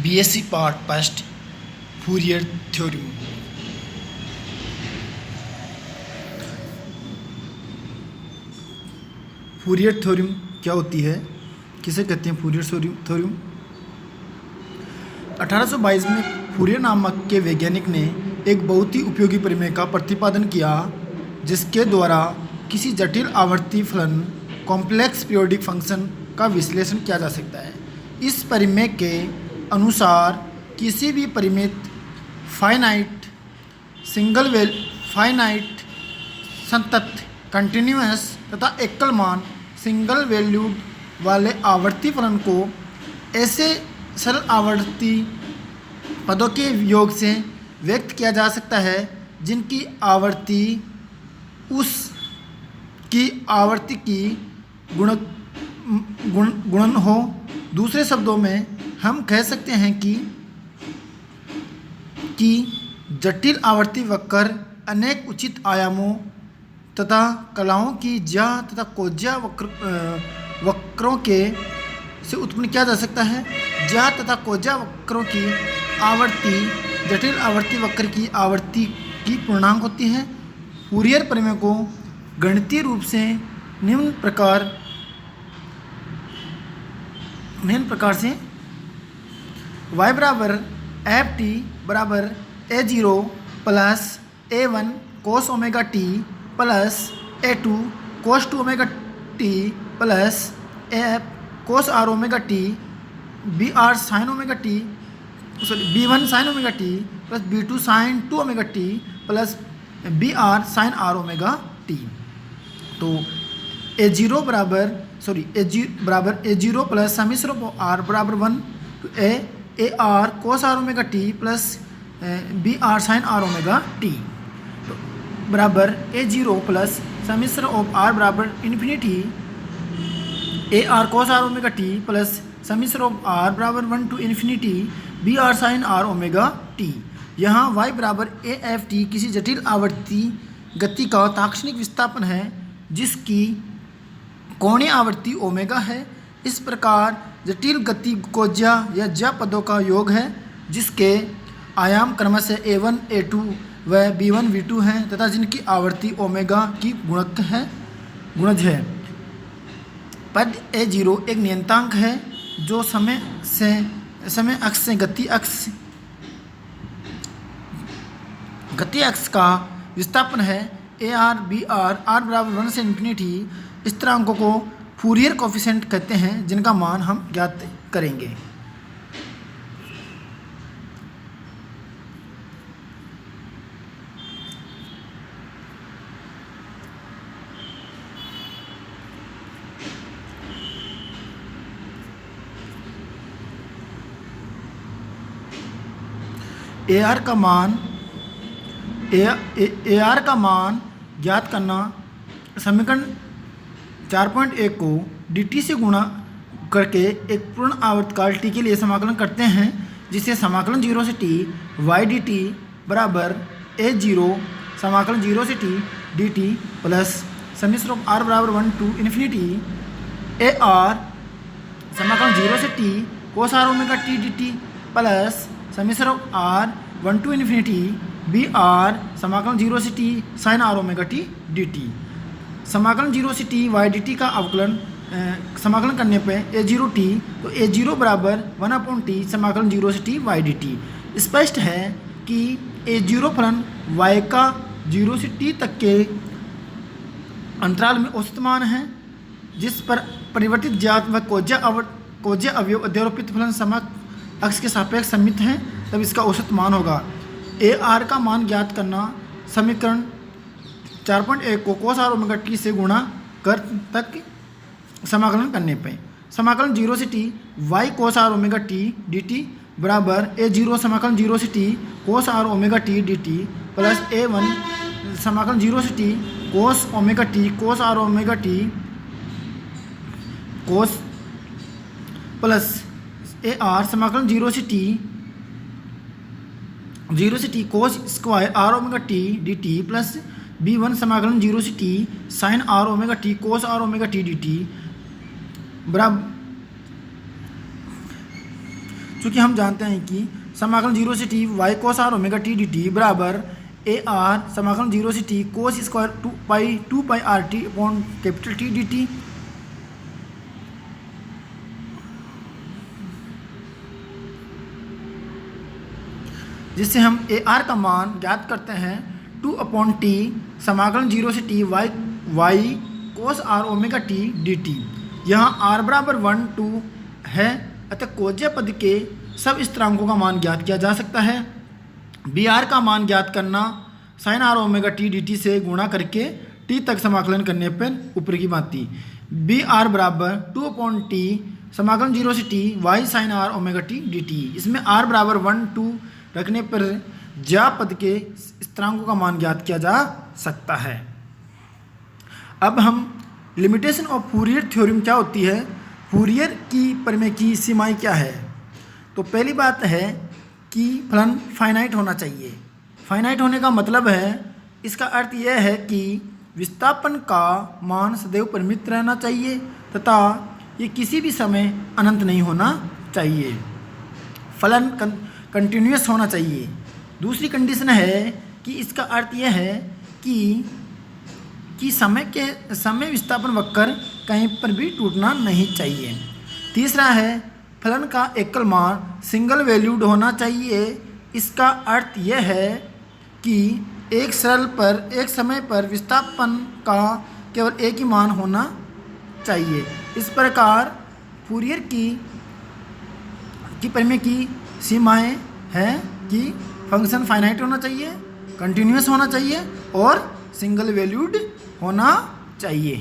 BSc part first Fourier theorem. Fourier theorem क्या होती है, किसे कहते हैं फूरियर थ्योरम? 1822 में फूरियर नामक के वैज्ञानिक ने एक बहुत ही उपयोगी प्रमेय का प्रतिपादन किया, जिसके द्वारा किसी जटिल आवर्ती फलन कॉम्प्लेक्स पीरियोडिक फंक्शन का विश्लेषण किया जा सकता है। इस प्रमेय के अनुसार किसी भी परिमित फाइनाइट संतत कंटिन्यूअस तथा एकल मान सिंगल वैल्यूड वाले आवर्ती फलन को ऐसे सरल आवर्ती पदों के योग से व्यक्त किया जा सकता है जिनकी आवर्ती उस की आवर्ती की गुणन हो। दूसरे शब्दों में हम कह सकते हैं कि जटिल आवर्ती वक्र अनेक उचित आयामों तथा कलाओं की ज्या तथा कोज्या वक्रों के से उत्पन्न किया जा सकता है। ज्या तथा कोज्या वक्रों की आवर्ती जटिल आवर्ती वक्र की आवर्ती की पूर्णांक होती है। फूरियर प्रमेय को गणितीय रूप से निम्न प्रकार से y बराबर एफ टी बराबर a0 plus a1 cos omega T plus a2 cos 2 omega T plus f cos r omega t br sine omega t b1 sine omega T plus b2 sine 2 omega T plus br sine r omega t. तो a0 बराबर a0 plus समीश्र r बराबर 1 to a R cos r omega T plus br sine r omega t बराबर a0 plus समीश्र of r बराबर infinity ar cos r omega T plus समीश्र of r बराबर 1 to infinity br sine r omega T. यहाँ y बराबर AFT किसी जटिल आवर्ती गति का ताक्षणिक विस्थापन है जिसकी कोणीय आवर्ती ओमेगा है। इस प्रकार जटिल गति कोज्या या ज्या पदों का योग है जिसके आयाम क्रमशः a1 a2 व b1 b2 हैं तथा जिनकी आवर्ती ओमेगा की गुणज है। पद a0 एक नियतांक है जो समय अक्ष से गति अक्ष का विस्थापन है। AR BR r बराबर 1 से इन्फिनिटी स्थिरांकों को फूरियर कोफिशिएंट कहते हैं जिनका मान हम ज्ञात करेंगे। AR का मान ज्ञात करना, समीकरण 4.1 को dt से गुणा करके एक पूर्ण आवर्तकाल t के लिए समाकलन करते हैं जिसे समाकलन 0 से t y dt बराबर a0 समाकलन 0 से t dt प्लस समीश्र ऑफ r बराबर 1 टू इन्फिनिटी ar समाकलन 0 से t cos r omega t dt plus समीश्र of r 1 to infinity br समाकलन 0 से t sine r omega t dt। समाकलन 0 से t y dt का अवकलन समाकलन करने पे a0 t तो a0 बराबर 1/t समाकलन 0 से t y dt। स्पष्ट है कि a0 फलन y का 0 से t तक के अंतराल में औसत मान है जिस पर परिवर्तित ज्यात व कोज्या अवयव अध्यारोपित फलन समक अक्ष के सापेक्ष सममित हैं, तब इसका औसत मान होगा। AR का मान ज्ञात करना, समीकरण 4.1 को कोस r ओमेगा टी से गुणा कर तक समाकलन करने पे समाकलन 0 से t y cos r omega T dt बराबर a0 समाकलन 0 से t cos r omega T dt plus a1 समाकलन 0 से t cos omega T cos r omega T cos plus ar समाकलन 0 से t cos square r omega T dt plus b1 समाकलन 0 से t sine r omega T cos r omega T dt बराबर चूँकि हम जानते हैं कि समाकलन 0 से t y cos r omega t dt बराबर ए आर समाकलन 0 से t cos square 2 pi R T upon capital T dt। जिससे हम ए आर का मान ज्ञात करते हैं 2/t समाकलन 0 से t y cos r omega t dt। यहाँ r बराबर 1 2 है, अतः कोज्य पद के सब स्थिरांकों का मान ज्ञात किया जा सकता है। बी आर का मान ज्ञात करना sine R omega t D T से गुणा करके टी तक समाकलन करने पर ऊपर की भांति बी आर बराबर 2/t समाकलन 0 से t Y sine R omega t D T. इसमें आर बराबर 1 2 रखने पर ज्या पद के स्थिरांकों का मान ज्ञात किया जा सकता है। अब हम लिमिटेशन ऑफ फूरियर थ्योरम क्या होती है, फूरियर की प्रमेय की सीमाएं क्या है। तो पहली बात है कि फलन फाइनाइट होना चाहिए। फाइनाइट होने का मतलब है, इसका अर्थ यह है कि विस्थापन का मान सदैव परिमित रहना चाहिए तथा ये किसी भी समय अनंत नहीं होना चाहिए। फलन कंटिन्यूअस होना चाहिए। दूसरी कंडीशन है कि इसका अर्थ यह है कि समय विस्थापन वक्र कहीं पर भी टूटना नहीं चाहिए। तीसरा है फलन का एकल मान सिंगल वैल्यूड होना चाहिए। इसका अर्थ यह है कि एक समय पर विस्थापन का केवल एक ही मान होना चाहिए। इस प्रकार फूरियर की प्रमेय की सीमाएं हैं कि फंक्शन फाइनाइट होना चाहिए, कंटिन्यूअस होना चाहिए और सिंगल वैल्यूड होना चाहिए।